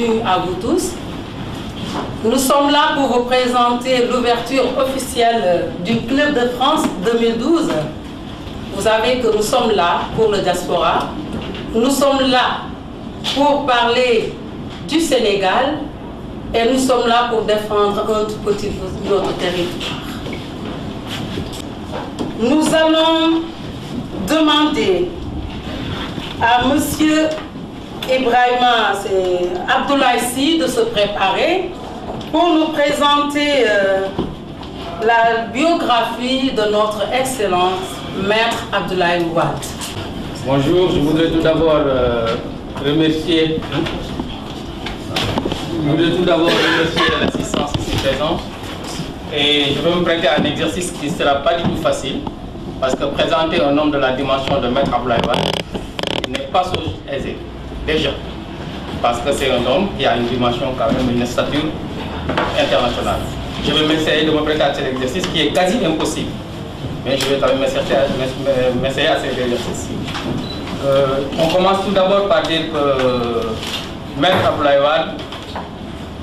bienvenue à vous tous. Nous sommes là pour vous présenter l'ouverture officielle du Club de France 2012. Vous savez que nous sommes là pour le diaspora. Nous sommes là pour parler du Sénégal et nous sommes là pour défendre un tout petit bout de notre territoire. Nous allons demander à Monsieur Ibrahima Abdoulaye Sy de se préparer pour nous présenter la biographie de notre Excellence, Maître Abdoulaye Wade. Bonjour, je voudrais tout d'abord remercier l'assistance ici présente. Et je vais me prêter à un exercice qui ne sera pas du tout facile, parce que présenter un homme de la dimension de Maître Abdoulaye Wade n'est pas chose aisée, déjà, parce que c'est un homme qui a une dimension quand même, une stature internationale. Je vais m'essayer de me prêter à cet exercice qui est quasi impossible, mais je vais quand même m'essayer à cet exercice. On commence tout d'abord par dire que Maître Abdoulaye Wade,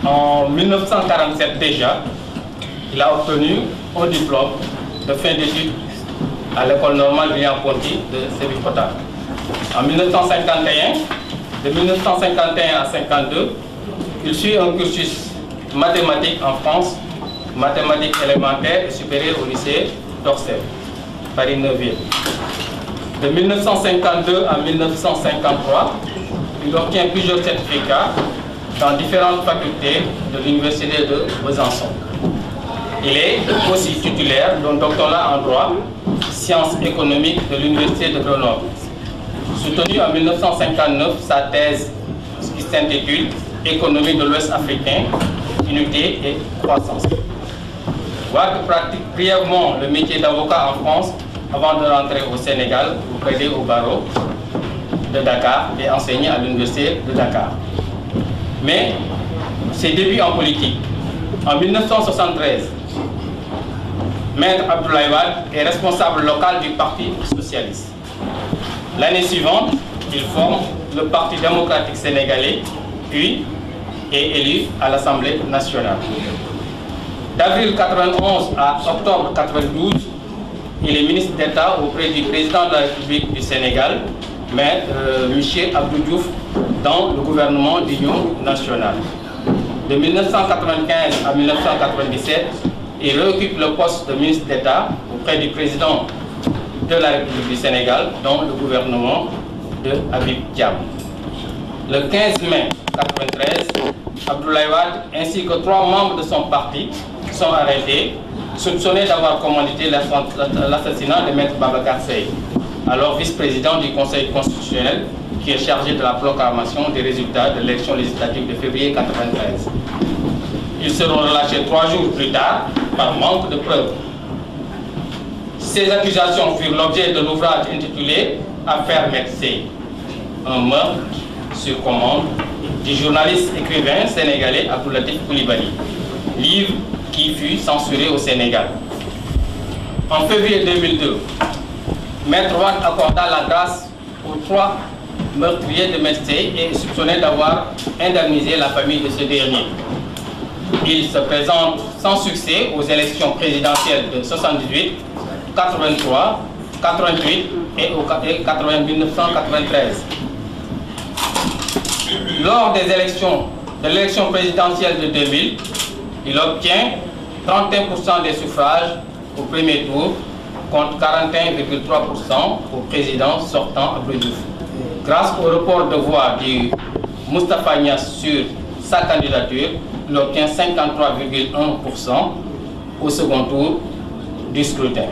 en 1947 déjà, il a obtenu un diplôme de fin d'études à l'école normale William-Ponty de Sébikotane. En 1951, de 1951 à 1952, il suit un cursus mathématique en France, mathématiques élémentaires et supérieures au lycée d'Orsay, Paris 9e. De 1952 à 1953, il obtient plusieurs certificats dans différentes facultés de l'université de Besançon. Il est aussi titulaire d'un doctorat en droit, sciences économiques de l'université de Grenoble. Soutenu en 1959, sa thèse qui s'intitule Économie de l'Ouest africain, unité et croissance. Wade pratique brièvement le métier d'avocat en France avant de rentrer au Sénégal pour plaider au barreau de Dakar et enseigner à l'université de Dakar. Mais ses débuts en politique, en 1973, Maître Abdoulaye Wade est responsable local du Parti socialiste. L'année suivante, il forme le Parti démocratique sénégalais, puis est élu à l'Assemblée nationale. D'avril 1991 à octobre 1992, il est ministre d'État auprès du président de la République du Sénégal, Maître Michel Abdou Diouf, dans le gouvernement d'union nationale. De 1995 à 1997, il réoccupe le poste de ministre d'État auprès du président de la République du Sénégal dans le gouvernement de Habib Thiam. Le 15 mai 1993, Abdoulaye Wade ainsi que 3 membres de son parti sont arrêtés, soupçonnés d'avoir commandité l'assassinat de Maître Babacar Seye, alors vice-président du Conseil constitutionnel qui est chargé de la proclamation des résultats de l'élection législative de février 1993. Ils seront relâchés 3 jours plus tard par manque de preuves. Ces accusations furent l'objet de l'ouvrage intitulé « Affaire Maître Seye », un meurtre sur commande du journaliste écrivain sénégalais Abdou Latif Coulibaly, livre qui fut censuré au Sénégal. En février 2002, Maître Wade accorda la grâce aux 3 meurtriers de Maître Seye et soupçonnés d'avoir indemnisé la famille de ce dernier. Il se présente sans succès aux élections présidentielles de 1978, 83, 88 et 1993. Lors des élections de l'élection présidentielle de 2000, il obtient 31% des suffrages au premier tour contre 41,3% au président sortant Abdou Diouf. Grâce au report de voix du Moustapha Niasse sur sa candidature, il obtient 53,1% au second tour du scrutin.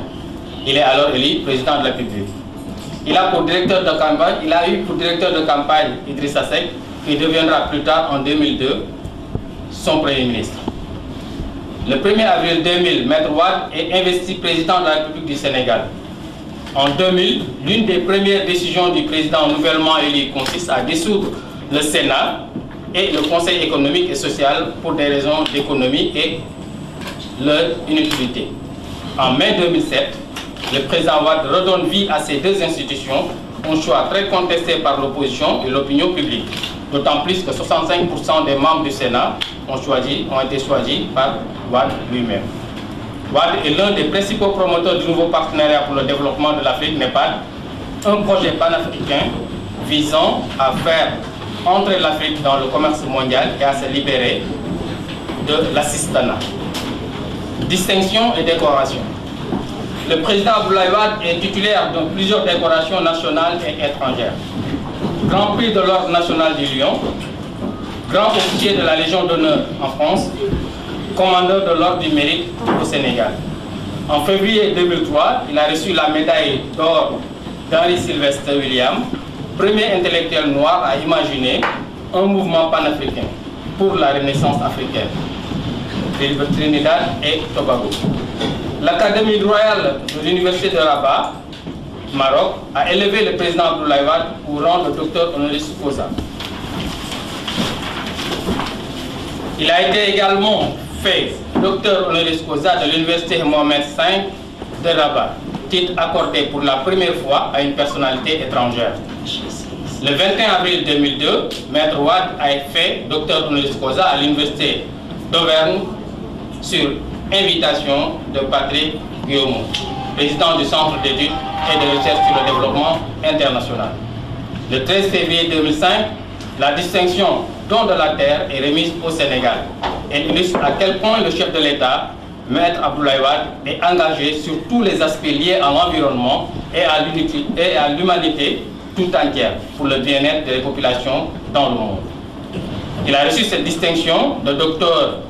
Il est alors élu président de la République. Il a eu pour directeur de campagne Idrissa Seck, qui deviendra plus tard en 2002 son Premier ministre. Le 1er avril 2000, Maître Wade est investi président de la République du Sénégal. En 2000, l'une des premières décisions du président nouvellement élu consiste à dissoudre le Sénat et le Conseil économique et social pour des raisons d'économie et leur inutilité. En mai 2007, le président Wade redonne vie à ces 2 institutions, un choix très contesté par l'opposition et l'opinion publique. d'autant plus que 65% des membres du Sénat ont été choisis par Wade lui-même. Wade est l'un des principaux promoteurs du nouveau partenariat pour le développement de l'Afrique NEPAD, un projet panafricain visant à faire entrer l'Afrique dans le commerce mondial et à se libérer de l'assistanat. Distinctions et décorations. Le président Abdoulaye Wade est titulaire de plusieurs décorations nationales et étrangères. Grand prix de l'Ordre national du Lion, grand officier de la Légion d'honneur en France, commandeur de l'Ordre du mérite au Sénégal. En février 2003, il a reçu la médaille d'or d'Henry Sylvester Williams, premier intellectuel noir à imaginer un mouvement panafricain pour la renaissance africaine. Trinidad et Tobago. L'Académie royale de l'Université de Rabat, Maroc, a élevé le président Abdoulaye Wade au rang de docteur honoris causa. Il a été également fait docteur honoris causa de l'Université Mohamed V de Rabat, titre accordé pour la première fois à une personnalité étrangère. Le 21 avril 2002, Maître Wade a été fait docteur honoris causa à l'Université d'Auvergne sur invitation de Patrick Guillaume, président du Centre d'études et de recherche sur le développement international. Le 13 février 2005, la distinction Don de la Terre est remise au Sénégal. Elle illustre à quel point le chef de l'État, Maître Abdoulaye Wade, est engagé sur tous les aspects liés à l'environnement et à l'humanité tout entière pour le bien-être des populations dans le monde. Il a reçu cette distinction de docteur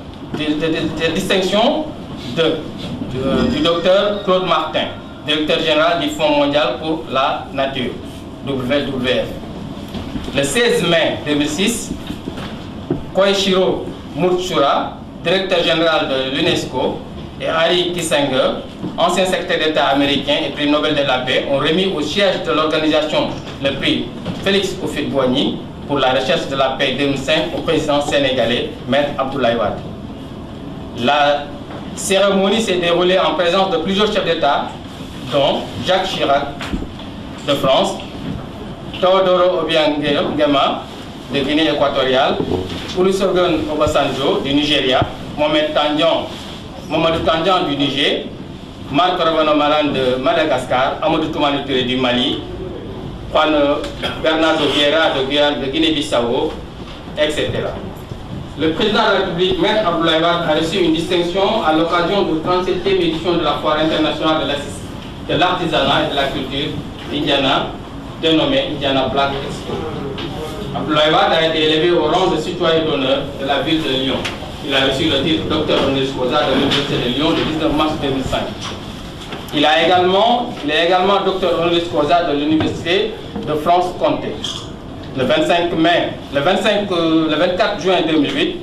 du docteur Claude Martin, directeur général du Fonds mondial pour la nature, WWF. Le 16 mai 2006, Koichiro Murchura, directeur général de l'UNESCO, et Henry Kissinger, ancien secrétaire d'État américain et prix Nobel de la paix, ont remis au siège de l'organisation le prix Félix Houphouët-Boigny pour la recherche de la paix 2005 au président sénégalais, Maître Abdoulaye Wade. La cérémonie s'est déroulée en présence de plusieurs chefs d'État, dont Jacques Chirac de France, Teodoro Obiang-Nguema de Guinée équatoriale, Olusegun Obasanjo du Nigeria, Mamadou Tandian du Niger, Marc Ravalomanana de Madagascar, Amadou Toumani Touré du Mali, Juan Bernardo Vieira de Guinée-Bissau, etc. Le président de la République, Maître Abdoulaye Wade, a reçu une distinction à l'occasion de la 37e édition de la Foire internationale de l'artisanat et de la culture Indiana, dénommée Indiana Black Expo. Abdoulaye Wade a été élevé au rang de citoyen d'honneur de la ville de Lyon. Il a reçu le titre docteur honoris causa de l'Université de Lyon le 19 mars 2005. Il est également docteur honoris causa de l'Université de France-Comté. Le 24 juin 2008,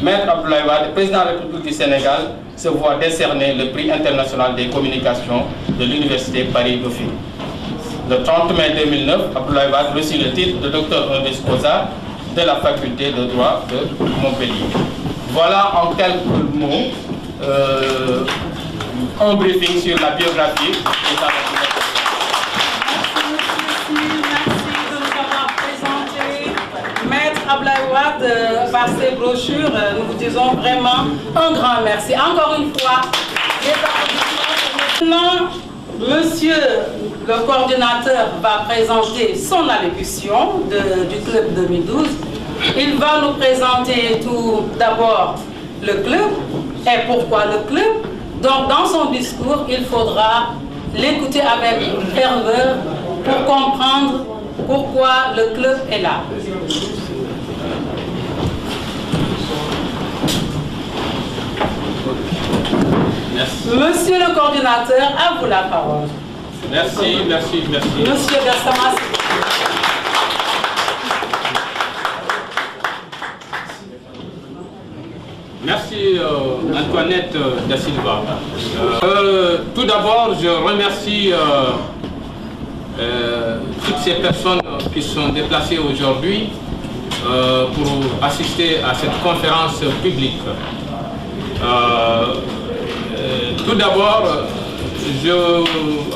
Maître Abdoulaye Wade, président de la République du Sénégal, se voit décerner le prix international des communications de l'Université Paris-Dauphine. Le 30 mai 2009, Abdoulaye Wade reçut le titre de docteur honoris causa de la faculté de droit de Montpellier. Voilà en quelques mots un briefing sur la biographie du président de la République. Abdoulaye Wade, par ces brochures, nous vous disons vraiment un grand merci. Encore une fois, maintenant, monsieur le coordinateur va présenter son allocution du club 2012. Il va nous présenter tout d'abord le club et pourquoi le club. Donc dans son discours, il faudra l'écouter avec ferveur pour comprendre pourquoi le club est là. Merci. Monsieur le coordinateur, à vous la parole. Merci. Monsieur Gassama. Merci Antoinette Da Silva. Tout d'abord, je remercie toutes ces personnes qui sont déplacées aujourd'hui pour assister à cette conférence publique. Tout d'abord,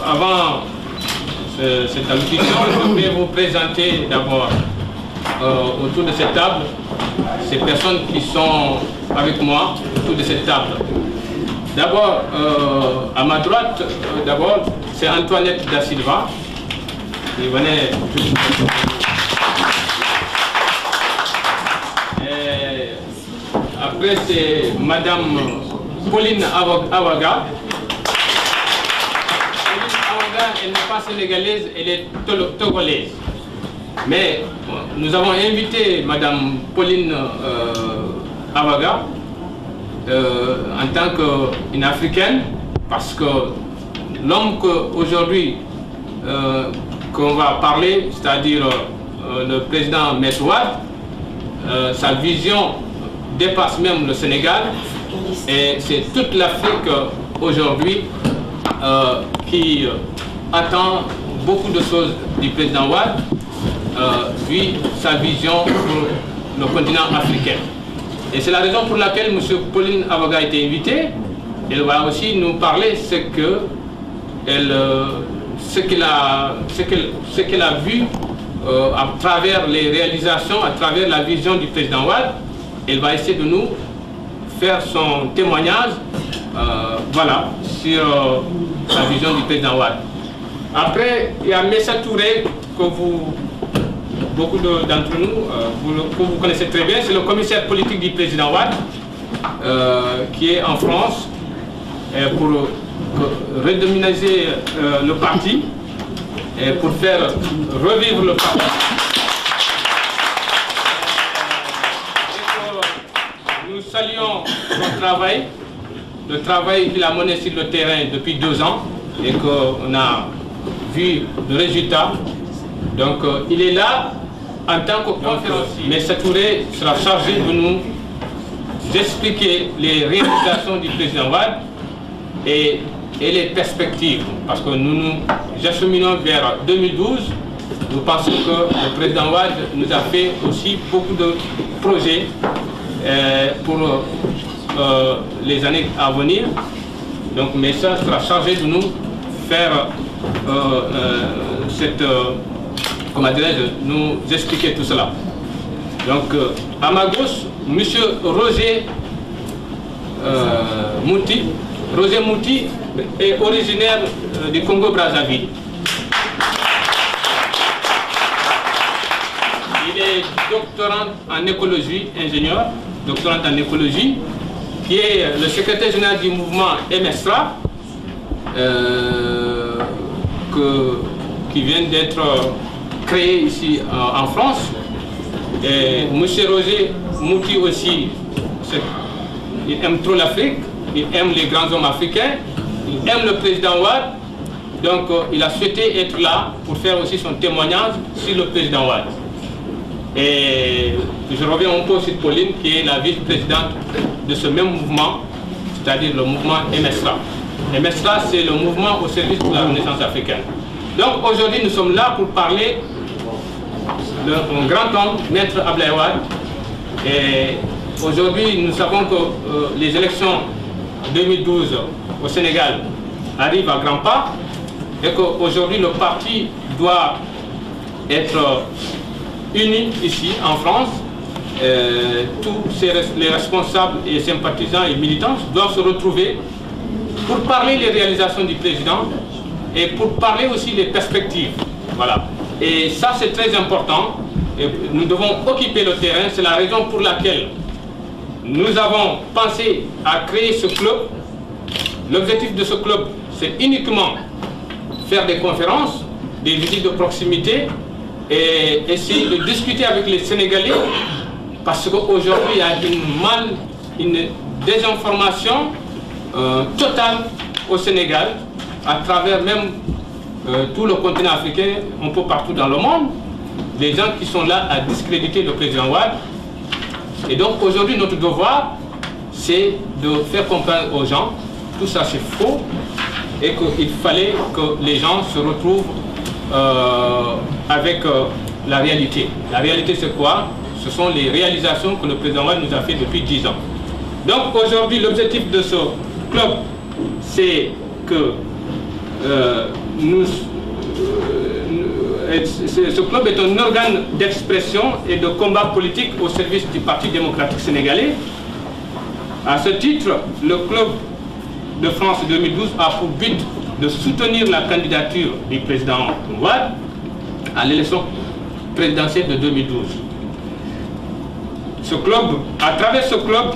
avant cette allocution, je voudrais vous présenter d'abord autour de cette table, ces personnes qui sont avec moi autour de cette table. D'abord, à ma droite, c'est Antoinette da Silva, qui venait après, c'est Madame Pauline Awaga. Elle n'est pas sénégalaise, elle est togolaise. Mais nous avons invité Madame Pauline Awaga en tant qu'une Africaine, parce que l'homme qu'aujourd'hui qu'on va parler, c'est-à-dire le président Maître Wade, sa vision dépasse même le Sénégal, et c'est toute l'Afrique aujourd'hui qui attend beaucoup de choses du président Wade, vu sa vision pour le continent africain. Et c'est la raison pour laquelle M. Pauline Awaga a été invité. Elle va aussi nous parler ce qu'elle a vu à travers les réalisations, à travers la vision du président Wade. Elle va essayer de nous faire son témoignage voilà, sur sa vision du président Wade. Après, il y a Messa Touré, que beaucoup d'entre nous, que vous connaissez très bien. C'est le commissaire politique du président Wade, qui est en France pour redynamiser le parti et pour faire revivre le parti. Nous saluons son travail, le travail qu'il a mené sur le terrain depuis 2 ans et qu'on a vu le résultat. Donc il est là en tant que conférencier. Mais Touré sera chargé de nous expliquer les réalisations du président Wade et les perspectives. Parce que nous nous acheminons vers 2012. Nous pensons que le président Wade nous a fait aussi beaucoup de projets pour les années à venir. Donc Messa sera chargé de nous faire comment dirais-je, nous expliquer tout cela. Donc à ma gauche, M. Roger Mouti. Roger Mouti est originaire du Congo-Brazzaville. Il est doctorant en écologie, ingénieur, doctorant en écologie, qui est le secrétaire général du mouvement MSRA, qui vient d'être créé ici en France. Et M. Roger Mouti aussi, il aime trop l'Afrique, il aime les grands hommes africains, il aime le président Wade, donc il a souhaité être là pour faire aussi son témoignage sur le président Wade. Et je reviens un peu sur Pauline, qui est la vice-présidente de ce même mouvement, c'est-à-dire le mouvement MSRA. MSRA, c'est le mouvement au service de la Renaissance africaine. Donc aujourd'hui, nous sommes là pour parler d'un grand homme, Maître Abdoulaye Wade. Et aujourd'hui, nous savons que les élections 2012 au Sénégal arrivent à grands pas et qu'aujourd'hui, le parti doit être uni ici en France. Tous les responsables et sympathisants et militants doivent se retrouver pour parler des réalisations du président et pour parler aussi des perspectives. Voilà. Et ça, c'est très important. Et nous devons occuper le terrain. C'est la raison pour laquelle nous avons pensé à créer ce club. L'objectif de ce club, c'est uniquement faire des conférences, des visites de proximité et essayer de discuter avec les Sénégalais, parce qu'aujourd'hui, il y a une désinformation totale au Sénégal, à travers même tout le continent africain, un peu partout dans le monde, des gens qui sont là à discréditer le président Wade. Et donc aujourd'hui, notre devoir, c'est de faire comprendre aux gens tout ça c'est faux et qu'il fallait que les gens se retrouvent avec la réalité. La réalité, c'est quoi? Ce sont les réalisations que le président Wade nous a fait depuis 10 ans. Donc aujourd'hui, l'objectif de ce club, c'est que ce club est un organe d'expression et de combat politique au service du Parti démocratique sénégalais. À ce titre, le Club de France 2012 a pour but de soutenir la candidature du président Wade à l'élection présidentielle de 2012. Ce club, à travers ce club,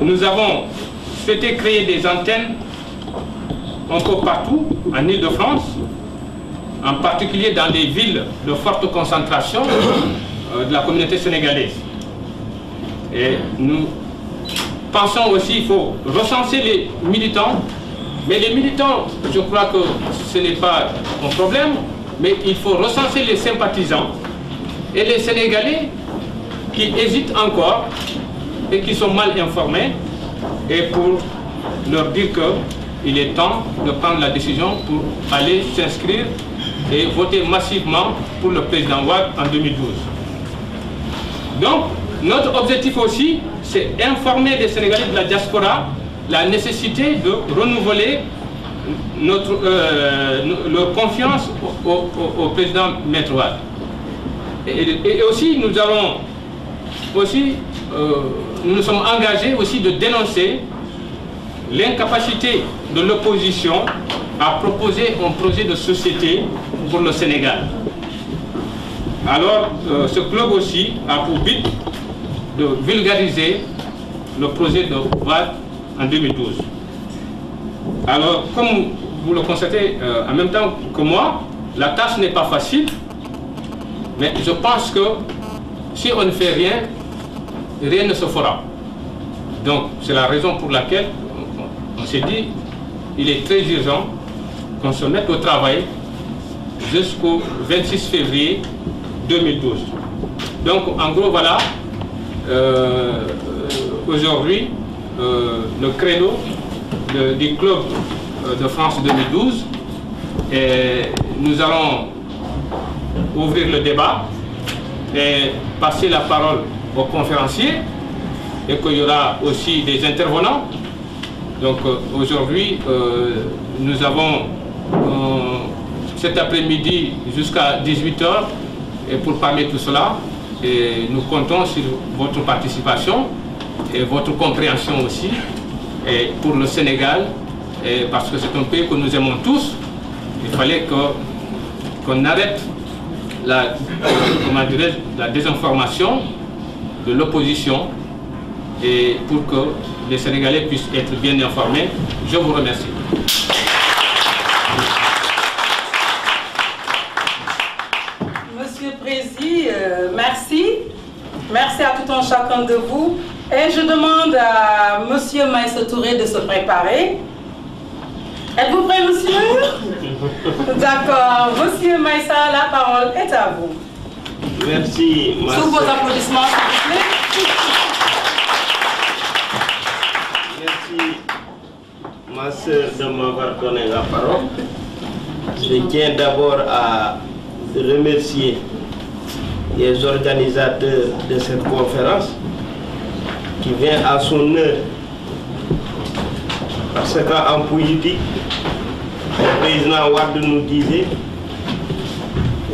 nous avons souhaité créer des antennes un peu partout en Île-de-France, en particulier dans des villes de forte concentration de la communauté sénégalaise. Et nous pensons aussi qu'il faut recenser les militants, mais les militants, je crois que ce n'est pas un problème, mais il faut recenser les sympathisants et les Sénégalais qui hésitent encore et qui sont mal informés, et pour leur dire qu'il est temps de prendre la décision pour aller s'inscrire et voter massivement pour le président Wade en 2012. Donc, notre objectif aussi, c'est informer les Sénégalais de la diaspora la nécessité de renouveler leur confiance au président Maître Wade. Et aussi, nous allons aussi, nous nous sommes engagés aussi de dénoncer l'incapacité de l'opposition à proposer un projet de société pour le Sénégal. Alors, ce club aussi a pour but de vulgariser le projet de Wade en 2012. Alors, comme vous le constatez en même temps que moi, la tâche n'est pas facile, mais je pense que si on ne fait rien, rien ne se fera. Donc, c'est la raison pour laquelle on s'est dit il est très urgent qu'on se mette au travail jusqu'au 26 février 2012. Donc, en gros, voilà, aujourd'hui, le credo du Club de France 2012, et nous allons ouvrir le débat et passer la parole aux conférenciers, et qu'il y aura aussi des intervenants. Donc aujourd'hui, nous avons cet après-midi jusqu'à 18 h et pour parler de tout cela, et nous comptons sur votre participation et votre compréhension aussi, et pour le Sénégal, et parce que c'est un pays que nous aimons tous. Il fallait qu'on arrête la désinformation de l'opposition, et pour que les Sénégalais puissent être bien informés. Je vous remercie. Monsieur le Président, merci. Merci à tout un chacun de vous. Et je demande à Monsieur Maïssa Touré de se préparer. Êtes-vous prêt, monsieur? D'accord. Monsieur Maïssa, la parole est à vous. Merci, ma sous vos applaudissements, s'il vous plaît. Merci, ma soeur, de m'avoir donné la parole. Je tiens d'abord à remercier les organisateurs de cette conférence qui vient à son heure. Parce qu'en politique, le président Wade nous disait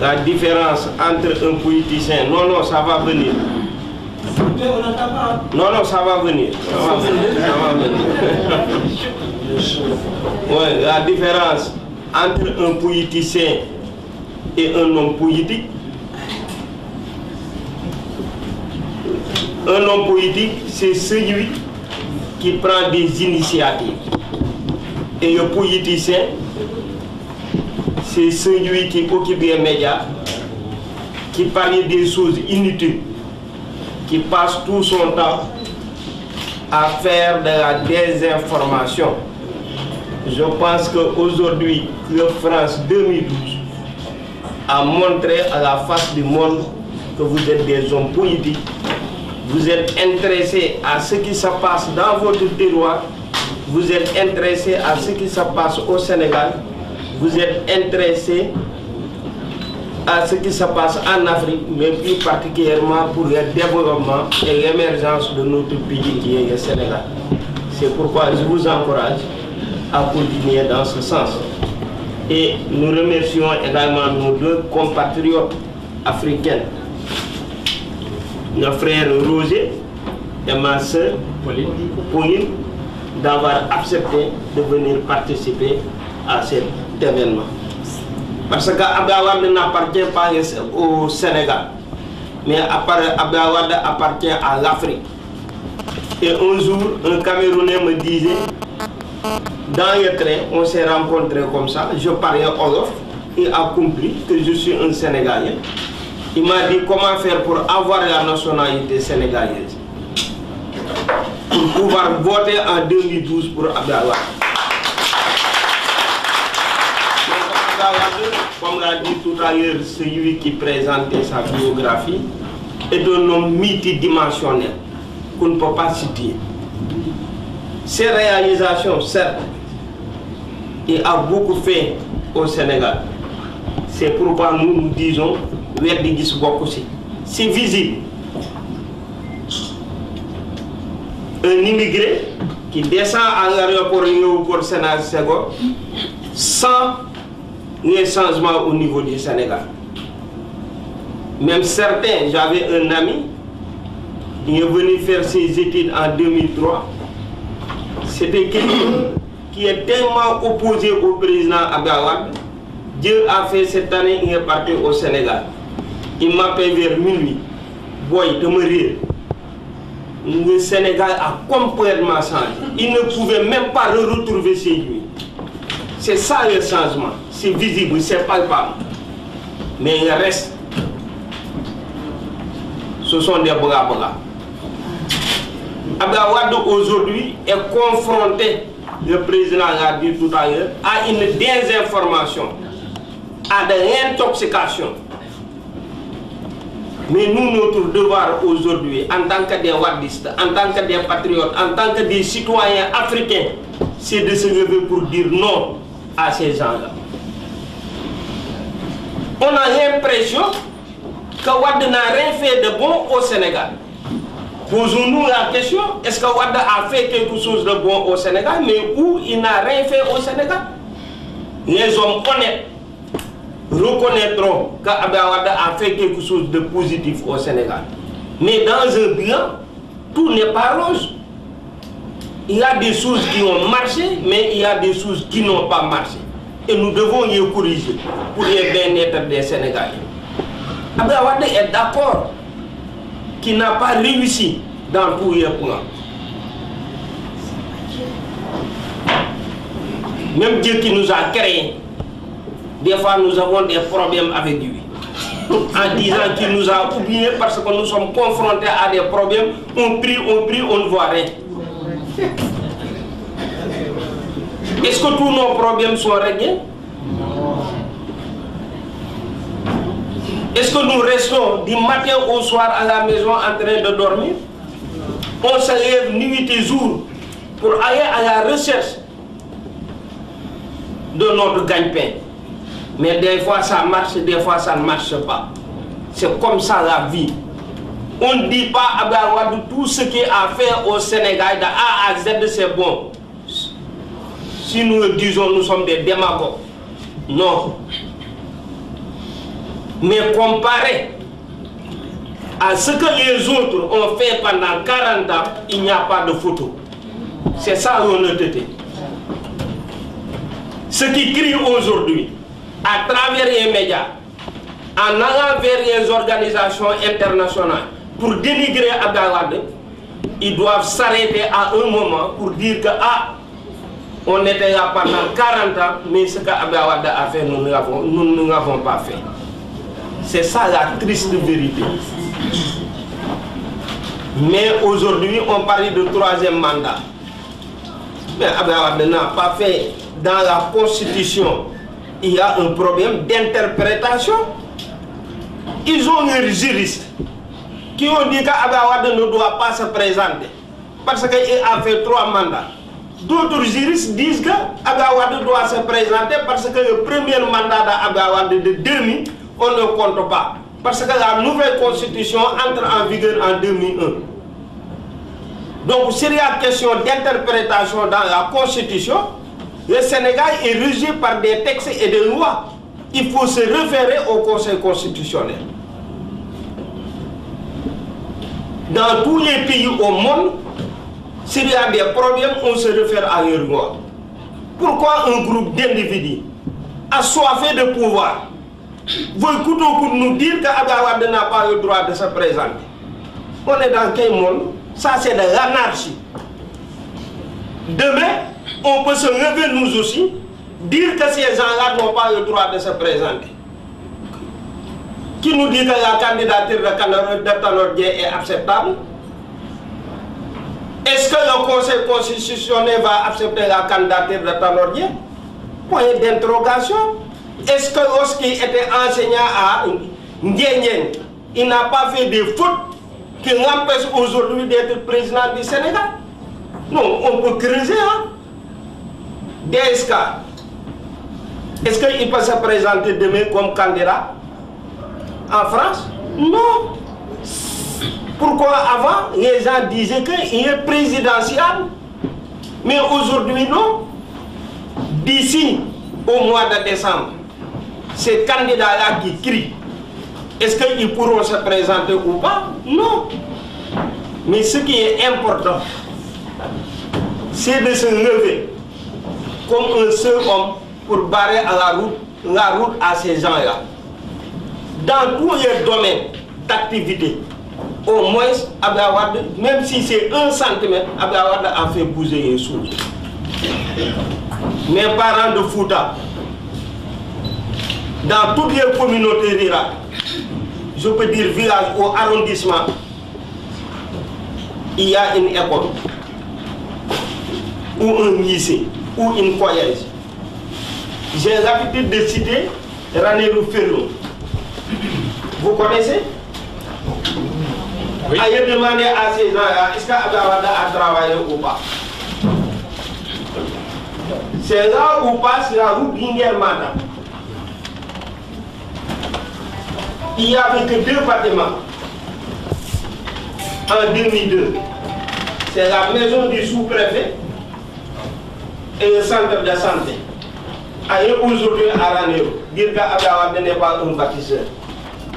la différence entre un politicien, non, ça va venir. Non, ça va venir. Ouais, la différence entre un politicien et un homme politique. Un homme politique, c'est celui qui prend des initiatives. Et le politicien, c'est celui qui occupe les médias, qui parle des choses inutiles, qui passe tout son temps à faire de la désinformation. Je pense qu'aujourd'hui, le France 2012 a montré à la face du monde que vous êtes des hommes politiques. Vous êtes intéressés à ce qui se passe dans votre terroir. Vous êtes intéressés à ce qui se passe au Sénégal. Vous êtes intéressés à ce qui se passe en Afrique, mais plus particulièrement pour le développement et l'émergence de notre pays qui est le Sénégal. C'est pourquoi je vous encourage à continuer dans ce sens. Et nous remercions également nos deux compatriotes africains, nos frères Roger et ma soeur Pauline, d'avoir accepté de venir participer à cet événement. Parce qu'Abdoulaye Wade n'appartient pas au Sénégal, mais Abdoulaye Wade appartient à l'Afrique. Et un jour, un Camerounais me disait, dans le train, on s'est rencontrés comme ça, je parlais Wolof, il a compris que je suis un Sénégalais. Il m'a dit comment faire pour avoir la nationalité sénégalaise, pour pouvoir voter en 2012 pour Abdoulaye Wade. Comme l'a dit tout à l'heure celui qui présentait sa biographie, est un homme multidimensionnel qu'on ne peut pas citer. Ses réalisations, certes, il a beaucoup fait au Sénégal. C'est pourquoi nous disons c'est visible. Un immigré qui descend à l'aéroport pour Sénat Senghor sans les changements au niveau du Sénégal. Même certains, j'avais un ami, il est venu faire ses études en 2003. C'était quelqu'un qui est tellement opposé au président Abdoulaye Wade. Dieu a fait cette année, il est parti au Sénégal. Il m'appelle vers minuit. Boy, de me rire. Le Sénégal a complètement changé. Il ne pouvait même pas le retrouver chez lui. C'est ça le changement. C'est visible, c'est palpable. Mais il reste. Ce sont des bras. Abdoulaye Wade aujourd'hui est confronté, le président l'a dit tout à l'heure, à une désinformation, à de l'intoxication. Mais nous, notre devoir aujourd'hui, en tant que des wadistes, en tant que des patriotes, en tant que des citoyens africains, c'est de se lever pour dire non à ces gens-là. On a l'impression que Wade n'a rien fait de bon au Sénégal. Posons-nous la question, est-ce que Wade a fait quelque chose de bon au Sénégal, mais où il n'a rien fait au Sénégal? Les hommes honnêtes reconnaîtront qu'Abdoulaye Wade a fait quelque chose de positif au Sénégal. Mais dans un bilan, tout n'est pas rose. Il y a des choses qui ont marché, mais il y a des choses qui n'ont pas marché. Et nous devons les corriger pour le bien-être des Sénégalais. Abdoulaye Wade est d'accord qu'il n'a pas réussi dans tous les plans. Même Dieu qui nous a créés, des fois nous avons des problèmes avec lui. En disant qu'il nous a oubliés parce que nous sommes confrontés à des problèmes, on prie, on ne voit rien. Est-ce que tous nos problèmes sont réglés? Est-ce que nous restons du matin au soir à la maison en train de dormir? On se lève nuit et jour pour aller à la recherche de notre gagne-pain. Mais des fois ça marche, des fois ça ne marche pas. C'est comme ça la vie. On ne dit pas à Abdoulaye Wade tout ce qu'il a fait au Sénégal de A à Z, c'est bon. Si nous le disons, nous sommes des démagogues. Non. Mais comparé à ce que les autres ont fait pendant 40 ans, il n'y a pas de photo. C'est ça l'honnêteté. Ce qui crie aujourd'hui, à travers les médias, en allant vers les organisations internationales pour dénigrer Abdoulaye Wade, ils doivent s'arrêter à un moment pour dire que on était là pendant 40 ans, mais ce qu'Abdoulaye Wade a fait, nous ne l'avons pas fait. C'est ça la triste vérité. Mais aujourd'hui, on parle de troisième mandat. Mais Abdoulaye Wade n'a pas fait. Dans la Constitution, il y a un problème d'interprétation. Ils ont des juristes qui ont dit qu'Abdoulaye Wade ne doit pas se présenter parce qu'il a fait 3 mandats. D'autres juristes disent qu'Abdoulaye Wade doit se présenter parce que le premier mandat d'Abdoulaye Wade de 2000, on ne compte pas. Parce que la nouvelle constitution entre en vigueur en 2001. Donc, s'il y a question d'interprétation dans la constitution, Le Sénégal est régi par des textes et des lois. Il faut se référer au Conseil constitutionnel. Dans tous les pays au monde, s'il y a des problèmes, on se réfère à une loi. Pourquoi un groupe d'individus assoiffés de pouvoir veut coûte au coûte nous dire qu'Abdoulaye n'a pas le droit de se présenter? On est dans quel monde? Ça, c'est de l'anarchie. Demain, on peut se lever nous aussi, dire que ces gens-là n'ont pas le droit de se présenter. Qui nous dit que la candidature de Tanor Dieng est acceptable? Est-ce que le Conseil constitutionnel va accepter la candidature de Tanor Dieng? Point d'interrogation. Est-ce que lorsqu'il était enseignant à Ndiaye, il n'a pas fait des fautes qui l'empêchent aujourd'hui d'être président du Sénégal? Non, on peut creuser, hein? DSK, est-ce qu'il peut se présenter demain comme candidat en France? Non. Pourquoi avant, les gens disaient qu'il est présidentiel, mais aujourd'hui non. D'ici au mois de décembre, ces candidats-là qui crient, est-ce qu'ils pourront se présenter ou pas? Non. Mais ce qui est important, c'est de se lever comme un seul homme pour barrer à la route à ces gens-là. Dans tous les domaines d'activité, au moins, Abdoulaye Wade, même si c'est 1 centimètre, Abdoulaye Wade a fait bouger les choses. Mes parents de Fouta, dans toutes les communautés rurales, je peux dire village ou arrondissement, il y a une école, ou un lycée, ou une collège. J'ai l'habitude de citer Ranérou Ferlo. Vous connaissez? Oui. Allez demander à ces gens-là, est-ce qu'Abdoulaye Wade a travaillé ou pas? C'est là où passe la route Linguère-Mata. Il n'y avait que 2 bâtiments en 2002. C'est la maison du sous-préfet et le centre de santé. Ailleurs aujourd'hui à Ranérou, dire qu'Abdoulaye Wade n'est pas un bâtisseur.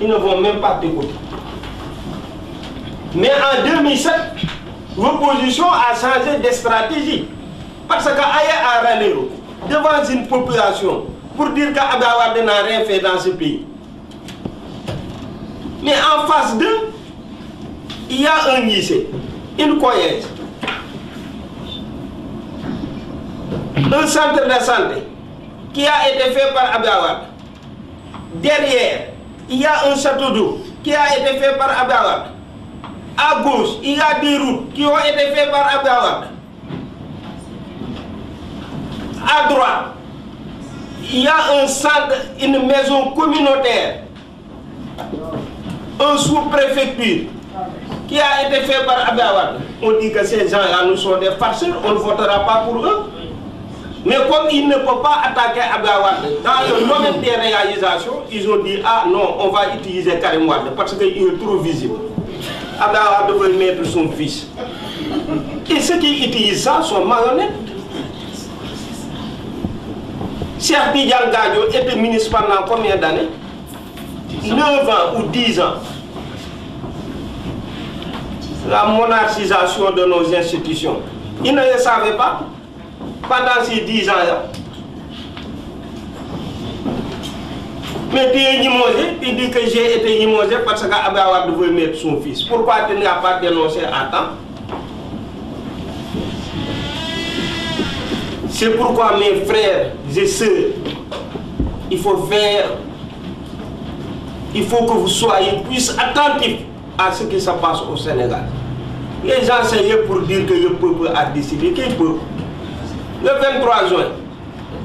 Ils ne vont même pas t'écouter. Mais en 2007, l'opposition a changé de stratégie. Parce qu'ailleurs à Ranérou, devant une population, pour dire qu'Abdoulaye Wade n'a rien fait dans ce pays. Mais en face d'eux, il y a un lycée, une collège, un centre de santé qui a été fait par Abdoulaye Wade. Derrière, il y a un château d'eau qui a été fait par Abdoulaye Wade. À gauche, il y a des routes qui ont été faites par Abdoulaye Wade. À droite, il y a un centre, une maison communautaire, un sous-préfecture qui a été fait par Abdoulaye Wade. On dit que ces gens-là nous sont des farceurs, on ne votera pas pour eux. Mais comme ils ne peuvent pas attaquer Abdoulaye Wade dans le domaine des réalisations, ils ont dit, ah non, on va utiliser Karim Wade parce qu'il est trop visible. Abdoulaye Wade veut mettre son fils. Et ceux qui utilisent ça sont malhonnêtes. Cheikh Tidiane Gadio était ministre pendant combien d'années? 9 ans ou 10 ans. La monarchisation de nos institutions. Ils ne le savaient pas pendant ces 10 ans-là. Mais tu es limogé, tu dis que j'ai été limogé parce qu'Abdoulaye Wade veut mettre son fils. Pourquoi tu n'as pas dénoncé à temps? C'est pourquoi mes frères et sœurs, il faut que vous soyez plus attentifs à ce qui se passe au Sénégal. Les gens essayaient pour dire que le peuple a décidé. Quel peuple? Le 23 juin,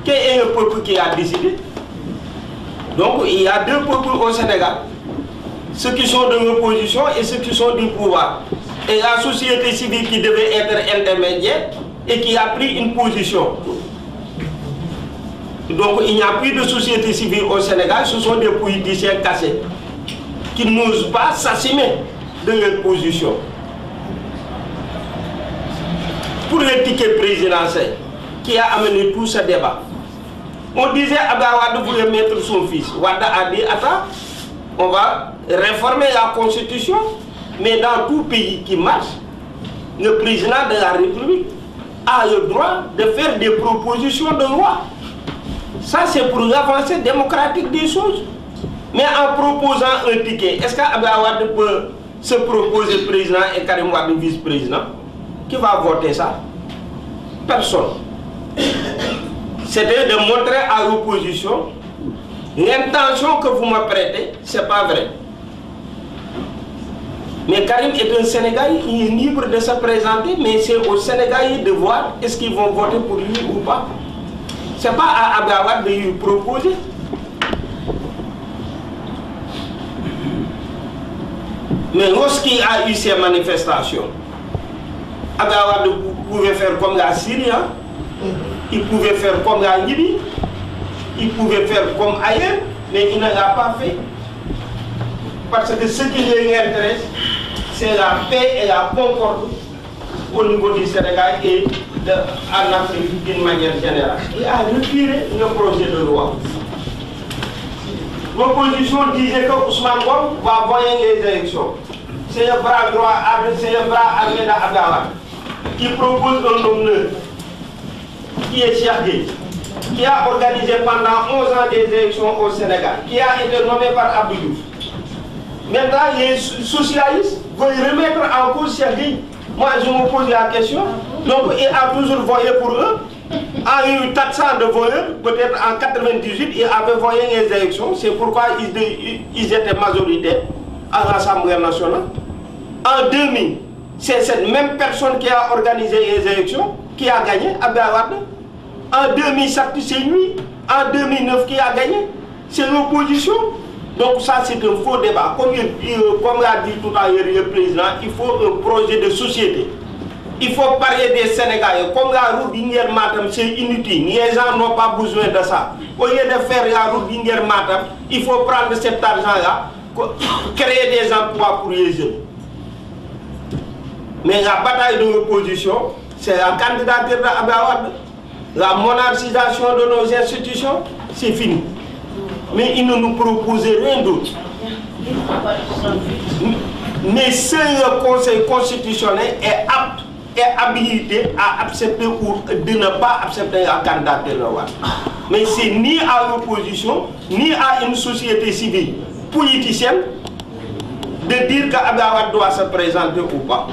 quel est le peuple qui a décidé? Donc il y a 2 peuples au Sénégal. Ceux qui sont de l'opposition et ceux qui sont du pouvoir. Et la société civile qui devait être intermédiaire et qui a pris une position. Donc il n'y a plus de société civile au Sénégal, ce sont des politiciens cassés qui n'osent pas s'assumer de leur position. Pour le ticket présidentiel, qui a amené tout ce débat. On disait Abdallah Wade voulait mettre son fils. Wade a dit, attends, on va réformer la constitution, mais dans tout pays qui marche, le président de la République a le droit de faire des propositions de loi. Ça, c'est pour l'avancée démocratique des choses. Mais en proposant un ticket, est-ce qu'Abdallah Wade peut se proposer président et Karim Wade vice-président? Qui va voter ça? Personne. C'était de montrer à l'opposition l'intention que vous me prêtez, ce n'est pas vrai. Mais Karim est un Sénégalais, il est libre de se présenter, mais c'est aux Sénégalais de voir est-ce qu'ils vont voter pour lui ou pas. Ce n'est pas à Abdallah Wade de lui proposer. Mais lorsqu'il a eu ces manifestations, Abdallah Wade pouvait faire comme la Syrie, hein? Il pouvait faire comme la Libye, il pouvait faire comme ailleurs, mais il ne l'a pas fait. Parce que ce qui lui intéresse, c'est la paix et la concorde au niveau du Sénégal et en Afrique d'une manière générale. Il a retiré le projet de loi. L'opposition disait que Ousmane Ngom va voyer les élections. C'est le bras droit, c'est le bras armé d'Abdallah qui propose un homme neutre, qui est Cheikh Gueye, qui a organisé pendant 11 ans des élections au Sénégal, qui a été nommé par Abdou Diouf. Maintenant, les socialistes veulent remettre en cause Cheikh Gueye. Moi, je me pose la question. Donc, il a toujours voyé pour eux. A eu 400 de voyeurs, peut-être en 98, il avait voyé les élections. C'est pourquoi ils étaient majoritaires à l'Assemblée nationale. En 2000, c'est cette même personne qui a organisé les élections qui a gagné, Abdallah Wade. En 2007, c'est lui. En 2009, qui a gagné? C'est l'opposition. Donc ça, c'est un faux débat. Comme l'a dit tout à l'heure le président, il faut un projet de société. Il faut parler des Sénégalais. Comme la route d'Inger-Matam, c'est inutile. Les gens n'ont pas besoin de ça. Au lieu de faire la route d'Inger-Matam, il faut prendre cet argent-là, créer des emplois pour les jeunes. Mais la bataille de l'opposition, c'est la candidature d'Abdallah Wade. La monarchisation de nos institutions, c'est fini. Mais il ne nous proposait rien d'autre. Mais seul le Conseil constitutionnel est apte et habilité à accepter ou de ne pas accepter la candidature de Wade. Mais c'est ni à l'opposition, ni à une société civile politicienne de dire qu'Abdallah Wade doit se présenter ou pas.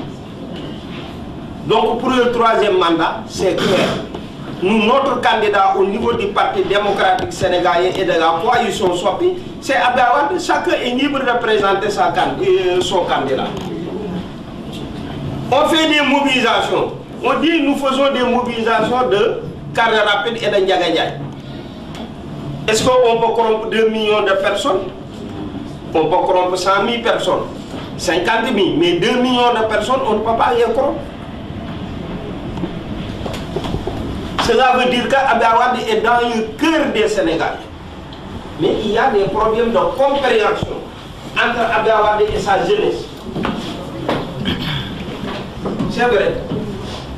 Donc pour le troisième mandat, c'est clair. Nous, notre candidat au niveau du Parti démocratique sénégalais et de la coalition SOPI, c'est Abdallah Wade. Chacun est libre de présenter son candidat. On fait des mobilisations. On dit nous faisons des mobilisations de carrière rapide et de Ndiaga Ndiaye. Est-ce qu'on peut corrompre 2 millions de personnes? On peut corrompre 100 000 personnes, 50 000, mais 2 millions de personnes, on ne peut pas les corrompre. Cela veut dire qu'Abdallah Wade est dans le cœur des Sénégalais. Mais il y a des problèmes de compréhension entre Abdallah Wade et sa jeunesse. C'est vrai.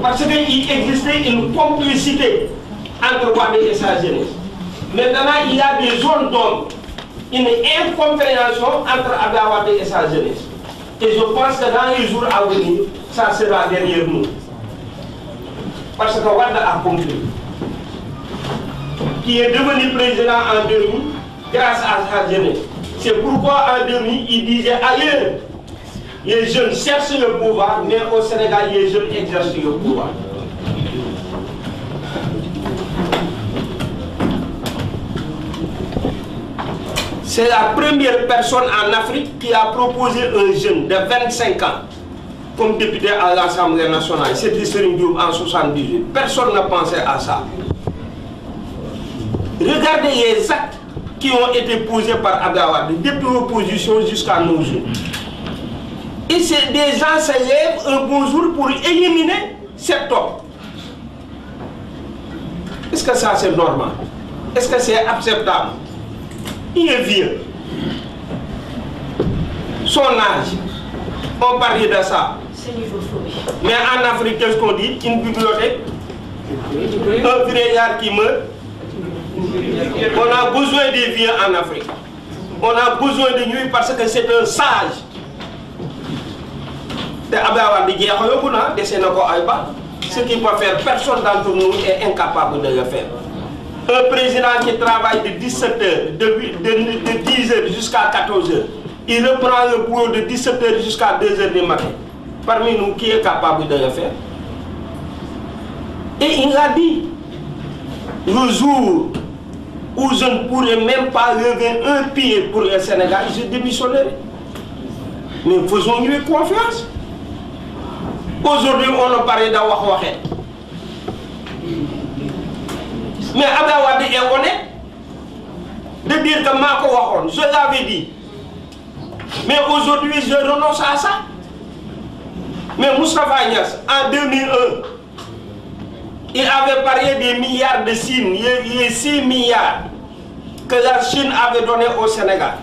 Parce qu'il existait une complicité entre Wade et sa jeunesse. Maintenant, il y a des zones d'ombre, une incompréhension entre Abdallah Wade et sa jeunesse. Et je pense que dans les jours à venir, ça sera derrière nous. Parce que Wade a compris, qui est devenu président en 2000 grâce à sa jeunesse. C'est pourquoi en 2000, il disait ailleurs, les jeunes cherchent le pouvoir, mais au Sénégal, les jeunes exercent le pouvoir. C'est la première personne en Afrique qui a proposé un jeune de 25 ans comme député à l'Assemblée nationale. C'était Serigne Diop en 1978. Personne n'a pensé à ça. Regardez les actes qui ont été posés par Abdallah Wade, depuis l'opposition jusqu'à nos jours. Et des gens se lèvent un bon jour pour éliminer cet homme. Est-ce que ça c'est normal? Est-ce que c'est acceptable? Il est vieux. Son âge, on parlait de ça. Mais en Afrique, qu'est-ce qu'on dit? Une bibliothèque, Un vieillard qui meurt. On a besoin des vieux en Afrique. On a besoin de lui parce que c'est un sage. Ce qui peut faire, personne d'entre nous est incapable de le faire. Un président qui travaille de 17h, de 10h jusqu'à 14h, il reprend le boulot de 17h jusqu'à 2h du matin. Parmi nous, qui est capable de le faire? Et il a dit, le jour où je ne pourrais même pas lever un pied pour le Sénégal, je démissionnerai. Mais faisons-lui confiance. Aujourd'hui, on a parlé d'Awahouaké. Mais Abdawadi est honnête de dire que Mako Wahon, je l'avais dit. Mais aujourd'hui, je renonce à ça. Mais Moustapha Niasse, en 2001, il avait parlé des milliards de Chine. Il y a 6 milliards que la Chine avait donné au Sénégal.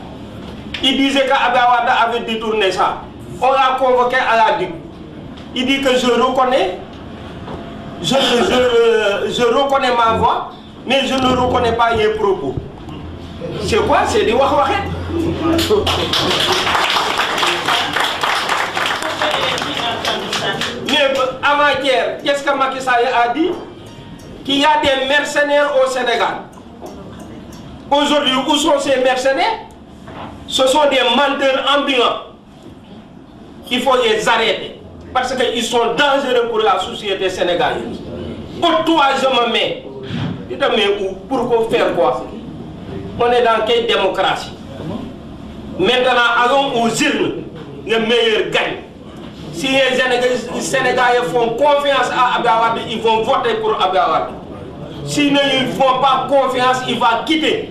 Il disait qu'Abdawada avait détourné ça. On l'a convoqué à la DIC. Il dit que je reconnais, je reconnais ma voix, mais je ne reconnais pas les propos. C'est quoi? C'est des wahwahet. Mais avant-hier, qu'est-ce que Macky Sall a dit? Qu'il y a des mercenaires au Sénégal. Aujourd'hui, où sont ces mercenaires? Ce sont des menteurs ambulants. Il faut les arrêter. Parce qu'ils sont dangereux pour la société sénégalaise. Pour toi, je me mets. Tu te mets où? Pour faire quoi? On est dans quelle démocratie? Maintenant, allons aux urnes. Le meilleur gagne. Si les Sénégalais font confiance à Abdawad, ils vont voter pour Abdawad. S'ils ne font pas confiance, il va quitter.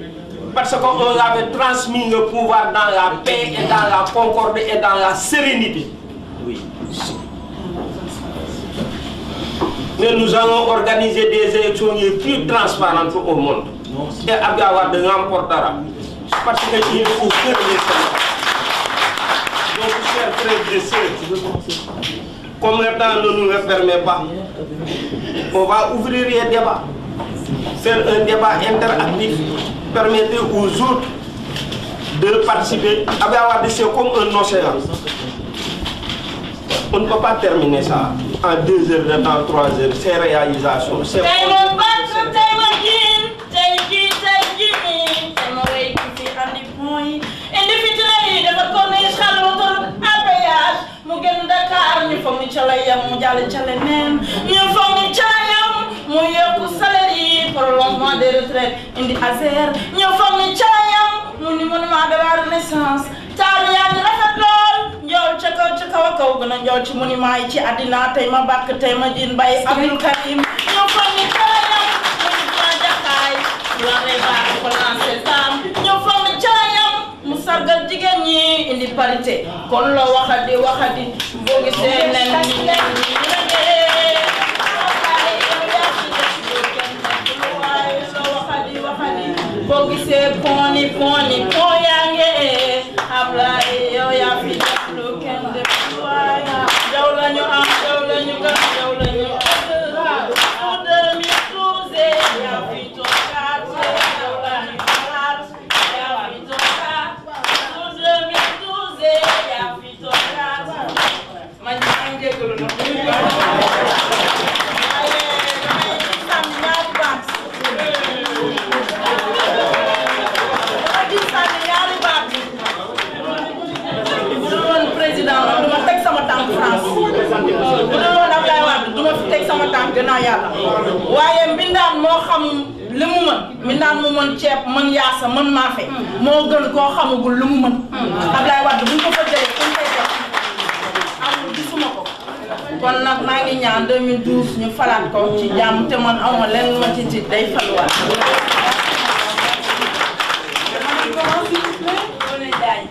Parce qu'on avait transmis le pouvoir dans la paix et dans la concorde et dans la sérénité. Oui. Mais nous allons organiser des élections les plus transparentes au monde. Et Abdawad remportera. Parce qu'il est au cœur des Sénégalais. Donc, chers frères et sœurs, comme le temps ne nous le permet pas, on va ouvrir les débats. Faire un débat interactif. Permettez aux autres de participer. Abdawad, c'est comme un océan. On ne peut pas terminer ça en 2 heures de temps, 3 heures. C'est réalisation. C'est prolongement des retraites indi Azer ñu fammi caayam mu ni monument de la renaissance taal yaa ngi rafet lool njool ca kaw gën a njool ci monument yi ci àddina tey ma bàkk tey ma jin bay Abdou Karim ñu fammi caayam mu jaxaay la baax ko lancé tam ñu fammi caayam mu sargal jigéen ñi indi parité kon loo waxati boo gisee nen Bogise poni poyange Ablaye yo ya fi lu ken de way jawla ñu am jawla ñu ga jawla ñu 2012 ya fi to kat jawla ñu kat ya fi to kat 2012 ya fi to kat ma ngi jégalu no waaye mbindaan moo xam li mu mën mbindaan mu mën ceeb mën yaasa mën maafe moo gën koo xamagul li mu mën Ablaye Wade buñ ko fa jëlee fu ñu koy def amul gisuma ko kon nag maa ngi ñaan 2012 ñu falaat ko ci jàmm te man awma leen ma ci tiit day faluwaat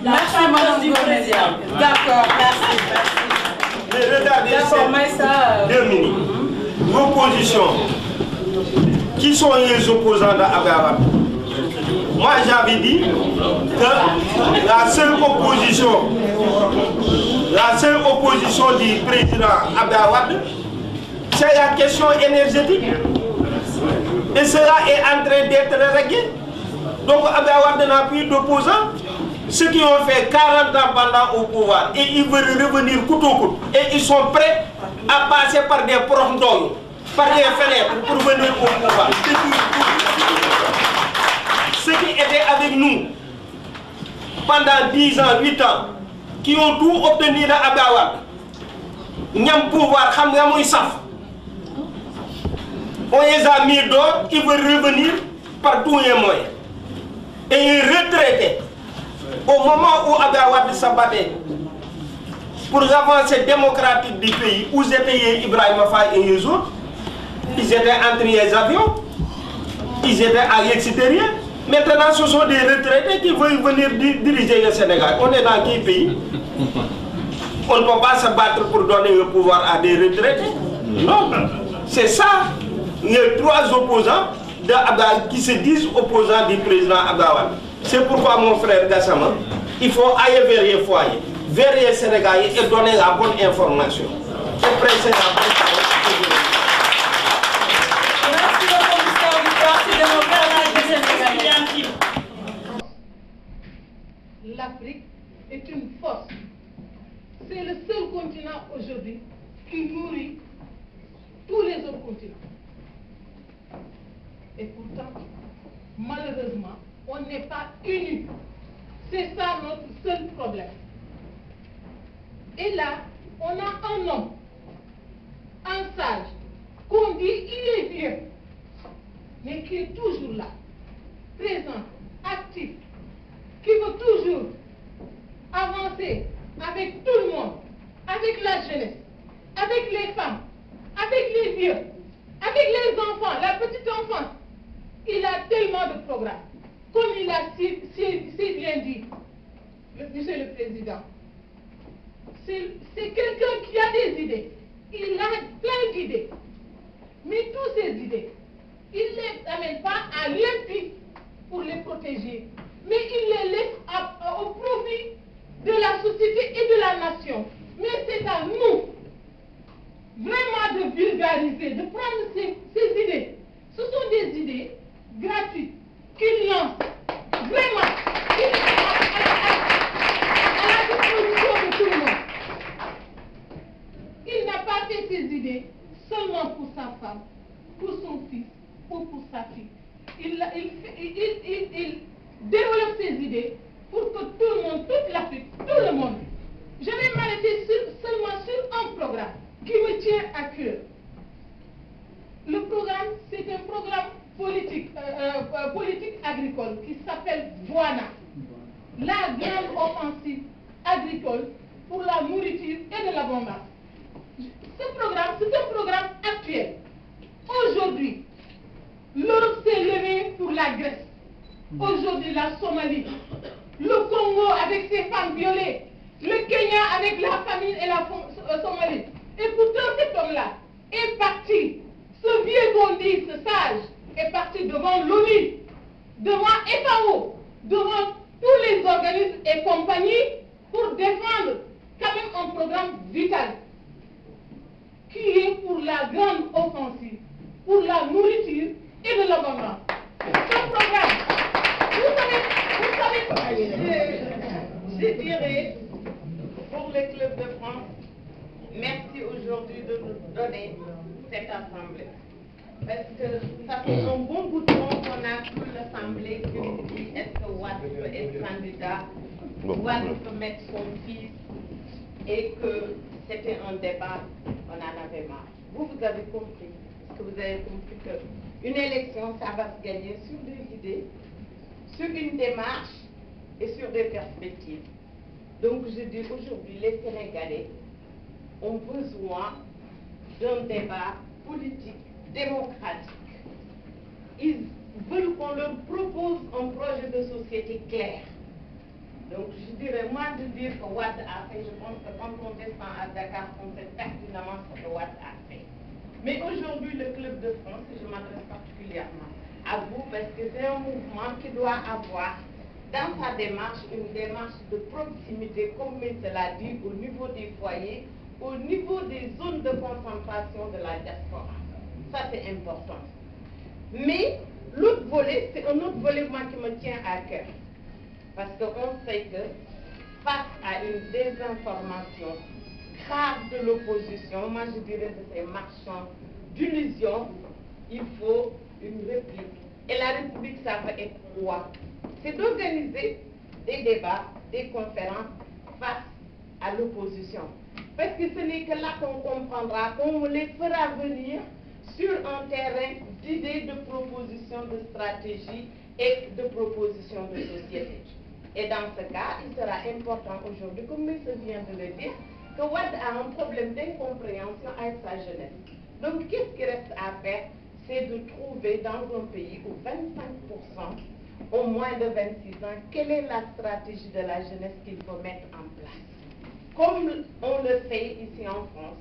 merci madame du président d'accord merci mais regardez ces 2 minutes. L'opposition, qui sont les opposants d'Abdawad? Moi j'avais dit que la seule opposition du président Abdawad, c'est la question énergétique. Et cela est en train d'être réglé. Donc Abdoulaye Wade n'a plus d'opposants. Ceux qui ont fait 40 ans pendant au pouvoir et ils veulent revenir coûte au coûte. Et ils sont prêts à passer par des promptons, par des fenêtres pour venir au pouvoir. Ceux qui étaient avec nous pendant 10 ans, 8 ans, qui ont tout obtenu dans Abdoulaye Wade, ñam pouvoir, xam nga muy saf. On les a mis d'or, ils veulent revenir par tous les moyens. Et ils retraités. Au moment où Abdoulaye Wade s'abattait pour l'avancée démocratique du pays, où étaient Ibrahima Faye et les autres, ils étaient entre les avions, ils étaient à l'extérieur. Maintenant, ce sont des retraités qui veulent venir diriger le Sénégal. On est dans quel pays? On ne peut pas se battre pour donner le pouvoir à des retraités. Non, c'est ça, les trois opposants qui se disent opposants du président Abdoulaye Wade. C'est pourquoi mon frère Gassama, il faut aller vers les foyers, vers les Sénégalais et donner la bonne information. Et presser la bonne information. Merci beaucoup, Mr. de nos frères Sénégalais. L'Afrique est une force. C'est le seul continent aujourd'hui qui nourrit tous les autres continents. Et pourtant, malheureusement, on n'est pas unis. C'est ça notre seul problème. Et là, on a un homme, un sage, qu'on dit il est vieux, mais qui est toujours là, présent, actif, qui veut toujours avancer avec tout le monde, avec la jeunesse, avec les femmes, avec les vieux, avec les enfants, la petite enfance. Il a tellement de programmes. Comme il a si bien dit, Monsieur le Président, c'est quelqu'un qui a des idées. Il a plein d'idées. Mais toutes ces idées, il ne les amène pas à l'impi pour les protéger, mais il les laisse au profit de la société et de la nation. Mais c'est à nous vraiment de vulgariser, de prendre ces idées. Ce sont des idées gratuites qu'il lance vraiment à la disposition de tout le monde. Il n'a pas fait ces idées seulement pour sa femme, pour son fils ou pour sa fille. Il développe ses idées pour que tout le monde, toute l'Afrique, tout le monde. Je vais m'arrêter seulement sur un programme qui me tient à cœur. Le programme, c'est un programme politique agricole qui s'appelle Douana, la grande offensive agricole pour la nourriture et de l'abondance. Ce programme, c'est un programme actuel. Aujourd'hui, l'Europe s'est levée pour la Grèce. Aujourd'hui, la Somalie, le Congo avec ses femmes violées, le Kenya avec la famine et la Somalie. Et pourtant, cet homme-là est parti. Ce vieux bondi, ce sage, est parti devant l'ONU, devant FAO, devant tous les organismes et compagnies pour défendre quand même un programme vital qui est pour la grande offensive, pour la nourriture et de l'abondance. Ce programme, vous savez, je dirais pour le Club de France, merci aujourd'hui de nous donner cette assemblée. Parce que ça fait un bon bout de temps qu'on a pu l'assemblée qui dit est-ce que Wade peut être candidat, Wade peut mettre son fils, et que c'était un débat, on en avait marre. Vous avez compris, parce que vous avez compris qu'une élection, ça va se gagner sur des idées, sur une démarche et sur des perspectives. Donc je dis aujourd'hui, les Sénégalais ont besoin d'un débat politique, démocratique. Ils veulent qu'on leur propose un projet de société clair. Donc je dirais, moi de dire que Wade a fait, je pense que quand on descend à Dakar, on sait pertinemment ce que Wade a fait. Mais aujourd'hui, le Club de France, et je m'adresse particulièrement à vous, parce que c'est un mouvement qui doit avoir dans sa démarche une démarche de proximité, comme il l'a dit, au niveau des foyers, au niveau des zones de concentration de la diaspora. Ça, c'est important. Mais l'autre volet, c'est un autre volet moi, qui me tient à cœur. Parce qu'on sait que face à une désinformation grave de l'opposition, moi je dirais de ces marchands d'illusions, il faut une réplique. Et la République, ça va être quoi? C'est d'organiser des débats, des conférences face à l'opposition. Parce que ce n'est que là qu'on comprendra, qu'on les fera venir sur un terrain d'idées, de propositions, de stratégies et de propositions de société. Et dans ce cas, il sera important aujourd'hui, comme M. vient de le dire, que Wade a un problème d'incompréhension avec sa jeunesse. Donc, qu'est-ce qui reste à faire? C'est de trouver dans un pays où 25% au moins de 26 ans, quelle est la stratégie de la jeunesse qu'il faut mettre en place? Comme on le fait ici en France,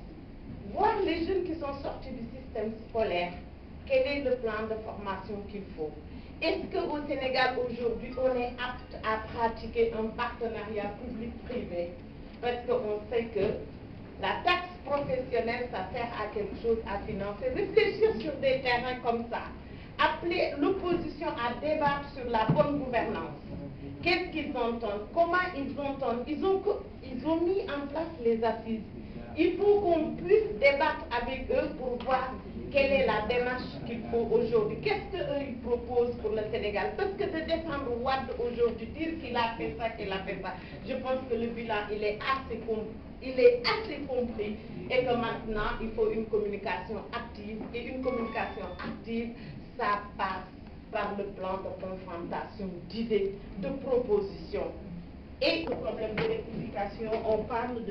voir les jeunes qui sont sortis du système scolaire, quel est le plan de formation qu'il faut? Est-ce qu'au Sénégal aujourd'hui, on est apte à pratiquer un partenariat public-privé? Parce qu'on sait que la taxe professionnelle, ça sert à quelque chose à financer. Réfléchir sur des terrains comme ça. Appeler l'opposition à débattre sur la bonne gouvernance. Qu'est-ce qu'ils entendent? Comment ils entendent? Ils ont mis en place les assises. Il faut qu'on puisse débattre avec eux pour voir quelle est la démarche qu'il faut aujourd'hui. Qu'est-ce qu'eux ils proposent pour le Sénégal? Parce que de défendre Wade aujourd'hui, dire qu'il a fait ça, qu'il a fait ça, je pense que le bilan, il est assez compris et que maintenant, il faut une communication active. Et une communication active, ça passe par le plan de confrontation d'idées, de propositions. Et le problème de rectification, on parle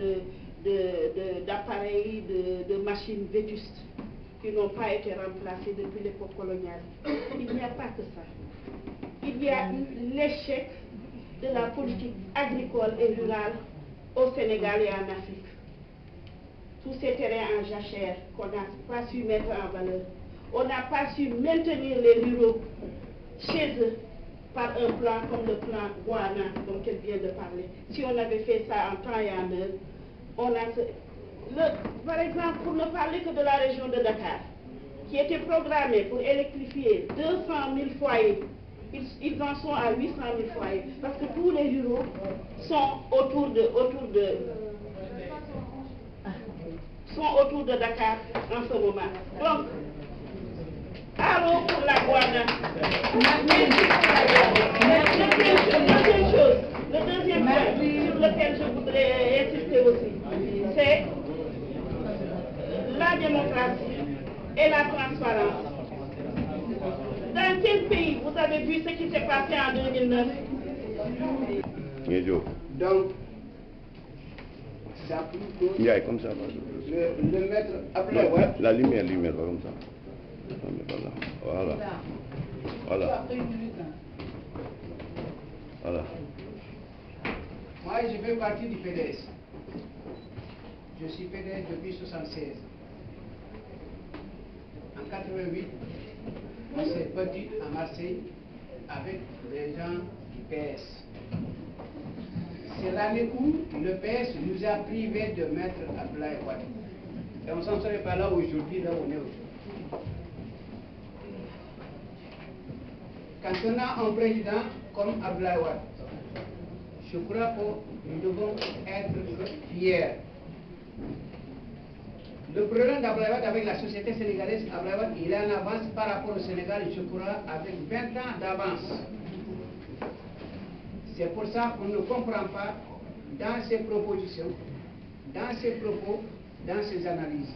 d'appareils, de machines vétustes qui n'ont pas été remplacées depuis l'époque coloniale. Il n'y a pas que ça. Il y a l'échec de la politique agricole et rurale au Sénégal et en Afrique. Tous ces terrains en jachère qu'on n'a pas su mettre en valeur. On n'a pas su maintenir les ruraux chez eux par un plan comme le plan Guana dont elle vient de parler. Si on avait fait ça en temps et en heure, on a... par exemple, pour ne parler que de la région de Dakar, qui était programmée pour électrifier 200 000 foyers, ils en sont à 800 000 foyers, parce que tous les ruraux sont autour de Dakar en ce moment. Donc, allons pour la Guana. Le deuxième point sur lequel je voudrais insister aussi, c'est la démocratie et la transparence. Dans quel pays vous avez vu ce qui s'est passé en 2009? Donc, ça il y a comme ça. le maître après, ouais. La lumière, pas comme ça. Voilà. Voilà. Voilà. Moi, je fais partie du PDS. Je suis PDS depuis 1976. En 88, on s'est battu à Marseille avec les gens du PS. C'est l'année où le PS nous a privés de mettre Abdoulaye Wade. Et on ne s'en serait pas là aujourd'hui, là où on est aujourd'hui. Quand on a un président comme Abdoulaye Wade, je crois que nous devons être fiers. Le problème d'Abdoulaye Wade avec la société sénégalaise, Abdoulaye Wade, il est en avance par rapport au Sénégal, je crois, avec 20 ans d'avance. C'est pour ça qu'on ne comprend pas dans ses propositions, dans ses propos, dans ses analyses.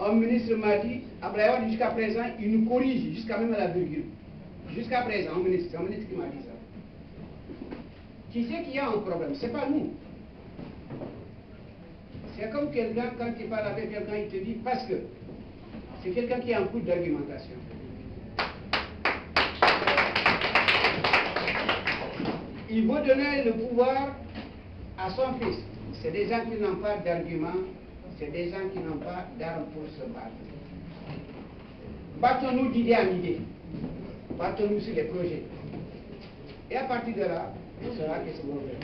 Un ministre m'a dit, Abdoulaye Wade jusqu'à présent, il nous corrige, jusqu'à même à la virgule. Jusqu'à présent, un ministre qui m'a dit ça. Qui sait qu'il y a un problème? Ce n'est pas nous. C'est comme quelqu'un, quand il parle avec quelqu'un, il te dit parce que. C'est quelqu'un qui a un coup d'argumentation. Il veut donner le pouvoir à son fils. C'est des gens qui n'ont pas d'argument, c'est des gens qui n'ont pas d'armes pour se battre. Battons-nous d'idée en idée. Battons-nous sur les projets. Et à partir de là, on saura que c'est mauvais.